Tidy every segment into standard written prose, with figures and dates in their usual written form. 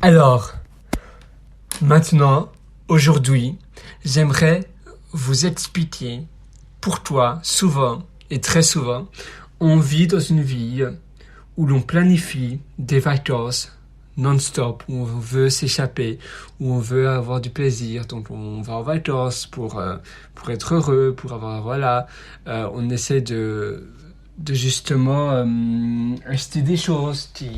Alors, maintenant, aujourd'hui, j'aimerais vous expliquer pourquoi, souvent et très souvent, on vit dans une vie où l'on planifie des vacances non-stop, où on veut s'échapper, où on veut avoir du plaisir, donc on va en vacances pour être heureux, pour avoir, on essaie de justement acheter des choses qui,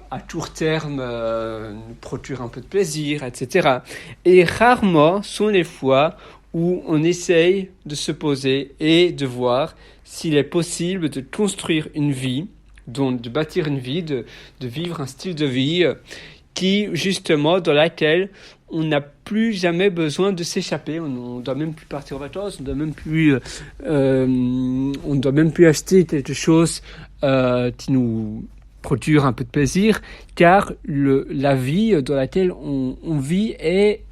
à court terme, nous procurent un peu de plaisir, etc. Et rarement sont les fois où on essaye de se poser et de voir s'il est possible de construire une vie, donc de bâtir une vie, de vivre un style de vie qui, justement, dans laquelle on n'a plus jamais besoin de s'échapper. On ne doit même plus partir en vacances, on ne doit même plus acheter quelque chose qui nous procure un peu de plaisir, car la vie dans laquelle on vit est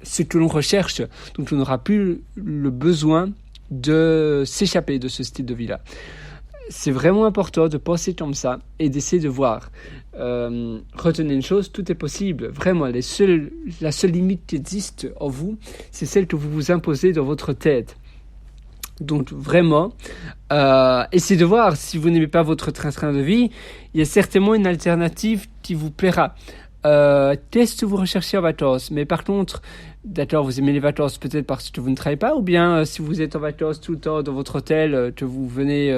ce que l'on recherche. Donc on n'aura plus le besoin de s'échapper de ce style de vie-là. C'est vraiment important de penser comme ça et d'essayer de voir. Retenez une chose, tout est possible. Vraiment, la seule limite qui existe en vous, c'est celle que vous vous imposez dans votre tête. Donc vraiment, essayez de voir si vous n'aimez pas votre train de vie, il y a certainement une alternative qui vous plaira. Qu'est-ce que vous recherchez en vacances? Mais par contre, d'accord, vous aimez les vacances peut-être parce que vous ne travaillez pas, ou bien si vous êtes en vacances tout le temps dans votre hôtel que vous venez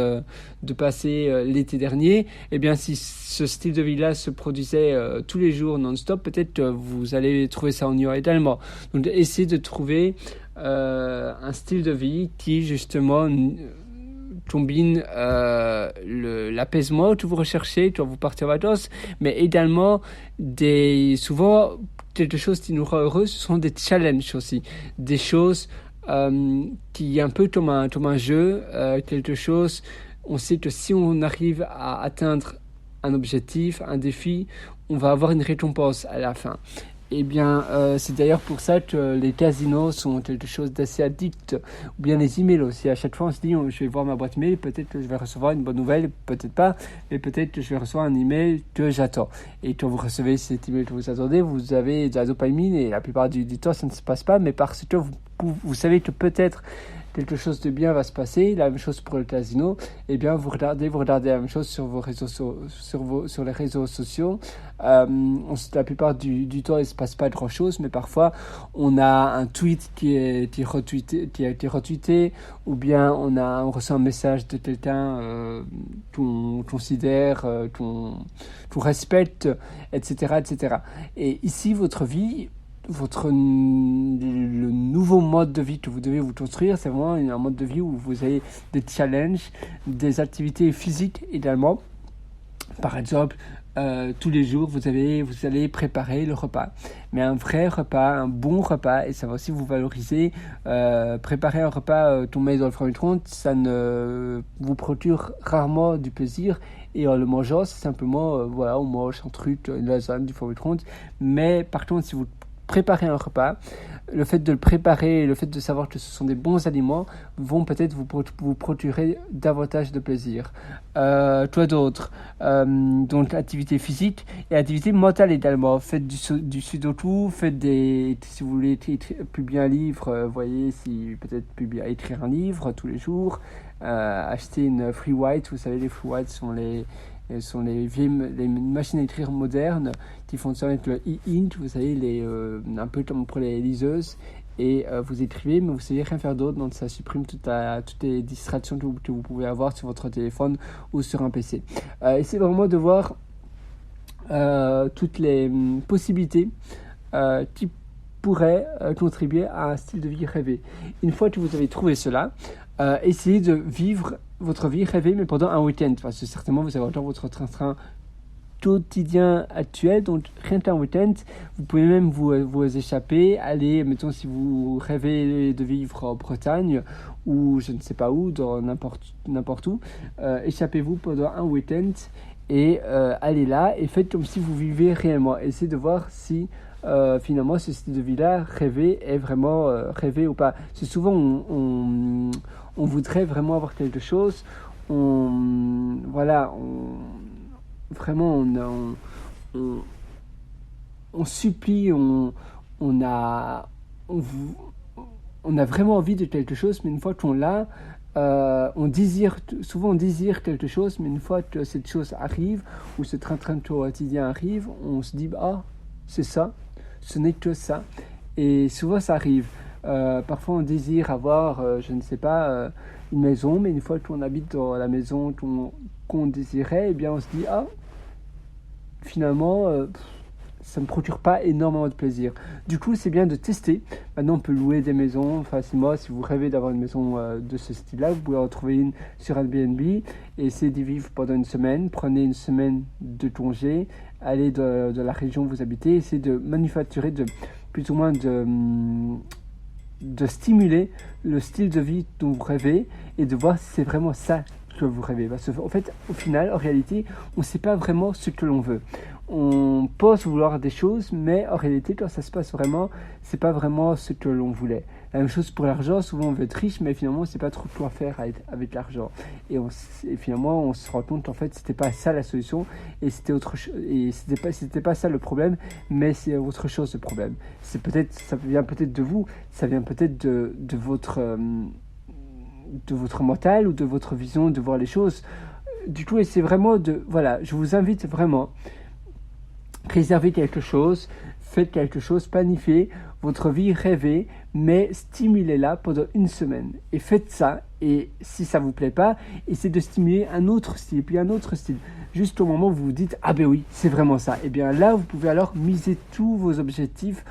de passer l'été dernier, eh bien si ce style de vie-là se produisait tous les jours non-stop, peut-être que vous allez trouver ça ennuyant également. Donc essayez de trouver un style de vie qui justement combine l'apaisement que vous recherchez quand vous partez en vacances, mais également souvent quelque chose qui nous rend heureux, ce sont des challenges aussi, des choses qui est un peu comme un jeu, quelque chose, on sait que si on arrive à atteindre un objectif, un défi, on va avoir une récompense à la fin. Eh bien, c'est d'ailleurs pour ça que les casinos sont quelque chose d'assez addict, ou bien les emails aussi. À chaque fois, on se dit, je vais voir ma boîte mail, peut-être que je vais recevoir une bonne nouvelle, peut-être pas, mais peut-être que je vais recevoir un email que j'attends. Et quand vous recevez cet email que vous attendez, vous avez de la dopamine, et la plupart du temps, ça ne se passe pas, mais parce que vous savez que peut-être quelque chose de bien va se passer, la même chose pour le casino, eh bien vous regardez la même chose sur les réseaux sociaux. La plupart du temps, il ne se passe pas grand-chose, mais parfois, on a un tweet qui a été retweeté, ou bien on reçoit un message de quelqu'un qu'on considère, qu'on respecte, etc., etc. Et ici, votre vie, le nouveau mode de vie que vous devez vous construire, c'est vraiment un mode de vie où vous avez des challenges, des activités physiques également. Par exemple, tous les jours, vous allez préparer le repas. Mais un vrai repas, un bon repas, et ça va aussi vous valoriser. Préparer un repas qu'on met dans le micro-ondes, ça ne vous procure rarement du plaisir. Et en le mangeant, c'est simplement, on mange un truc, une lasagne du micro-ondes. Mais par contre, si vous préparer un repas, le fait de le préparer, le fait de savoir que ce sont des bons aliments vont peut-être vous procurer davantage de plaisir. Quoi d'autre? Donc activité physique et activité mentale également. Faites du sudoku, si vous voulez publier un livre, voyez si peut-être écrire un livre tous les jours, acheter une free white. Vous savez, les free white sont les machines à écrire modernes qui fonctionnent avec le e-ink, vous savez, un peu comme pour les liseuses, et vous écrivez, mais vous savez rien faire d'autre, donc ça supprime toutes les distractions que vous pouvez avoir sur votre téléphone ou sur un PC. Essayez vraiment de voir toutes les possibilités qui pourraient contribuer à un style de vie rêvé. Une fois que vous avez trouvé cela, essayez de vivre votre vie rêvée, mais pendant un week-end, parce que certainement vous avez encore votre train quotidien actuel, donc rien qu'un week-end, vous pouvez même vous échapper, aller, mettons si vous rêvez de vivre en Bretagne, ou je ne sais pas où, dans n'importe où, échappez-vous pendant un week-end, et allez là, et faites comme si vous vivez réellement. Essayez de voir si finalement ce style de vie-là, rêvé, est vraiment rêvé ou pas. C'est souvent on voudrait vraiment avoir quelque chose, vraiment on supplie, on a, on, vou- on a vraiment envie de quelque chose, mais une fois qu'on l'a, souvent on désire quelque chose, mais une fois que cette chose arrive, ou ce train-train quotidien arrive, on se dit, ah, c'est ça, ce n'est que ça. Et souvent ça arrive. Parfois on désire avoir, je ne sais pas, une maison, mais une fois qu'on habite dans la maison qu'on désirait, eh bien on se dit, ah, finalement, ça ne me procure pas énormément de plaisir. Du coup, c'est bien de tester. Maintenant, on peut louer des maisons facilement. Si vous rêvez d'avoir une maison de ce style-là, vous pouvez en trouver une sur Airbnb et essayer d'y vivre pendant une semaine. Prenez une semaine de congé, allez de la région où vous habitez, essayez de manufacturer, plus ou moins de stimuler le style de vie dont vous rêvez et de voir si c'est vraiment ça que vous rêvez. Parce qu'en fait, au final, en réalité, on ne sait pas vraiment ce que l'on veut. On pense vouloir des choses, mais en réalité, quand ça se passe vraiment, c'est pas vraiment ce que l'on voulait. La même chose pour l'argent, souvent on veut être riche, mais finalement on sait pas trop quoi faire avec l'argent. Et finalement, on se rend compte qu'en fait, c'était pas ça la solution, et c'était pas ça le problème, mais c'est autre chose le problème. Ça vient peut-être de vous, ça vient peut-être de votre mental ou de votre vision de voir les choses. Du coup, et c'est vraiment voilà, je vous invite vraiment, réservez quelque chose, faites quelque chose, planifiez votre vie, rêvez, mais stimulez-la pendant une semaine. Et faites ça, et si ça vous plaît pas, essayez de stimuler un autre style, puis un autre style. Juste au moment où vous vous dites, ah ben oui, c'est vraiment ça. Et bien là, vous pouvez alors miser tous vos objectifs,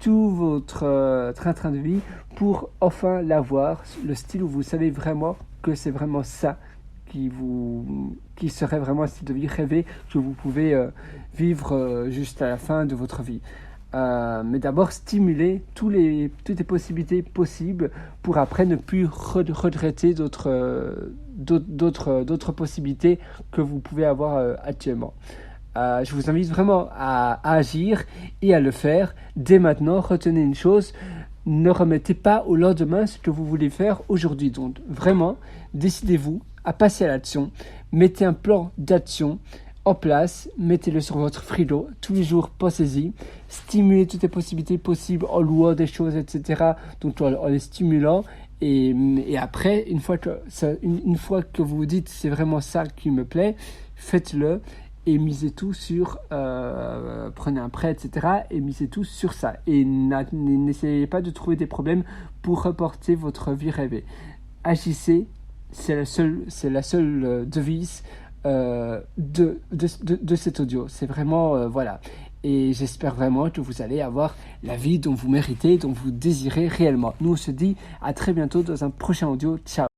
tout votre train-train de vie pour enfin l'avoir, le style où vous savez vraiment que c'est vraiment ça qui serait vraiment un style de vie rêvé que vous pouvez vivre juste à la fin de votre vie. Mais d'abord stimuler toutes les possibilités possibles pour après ne plus regretter d'autres possibilités que vous pouvez avoir actuellement. Je vous invite vraiment à agir et à le faire dès maintenant. Retenez une chose, ne remettez pas au lendemain ce que vous voulez faire aujourd'hui. Donc vraiment, décidez-vous à passer à l'action. Mettez un plan d'action en place, mettez-le sur votre frigo, tous les jours, pensez-y, stimulez toutes les possibilités possibles en louant des choses, etc. Donc en les stimulant, et après, une fois que vous vous dites c'est vraiment ça qui me plaît, faites-le et misez tout sur, prenez un prêt, etc. et misez tout sur ça. Et n'essayez pas de trouver des problèmes pour reporter votre vie rêvée. Agissez, c'est la seule devise de cet audio. C'est vraiment, voilà. Et j'espère vraiment que vous allez avoir la vie dont vous méritez, dont vous désirez réellement. Nous, on se dit à très bientôt dans un prochain audio. Ciao.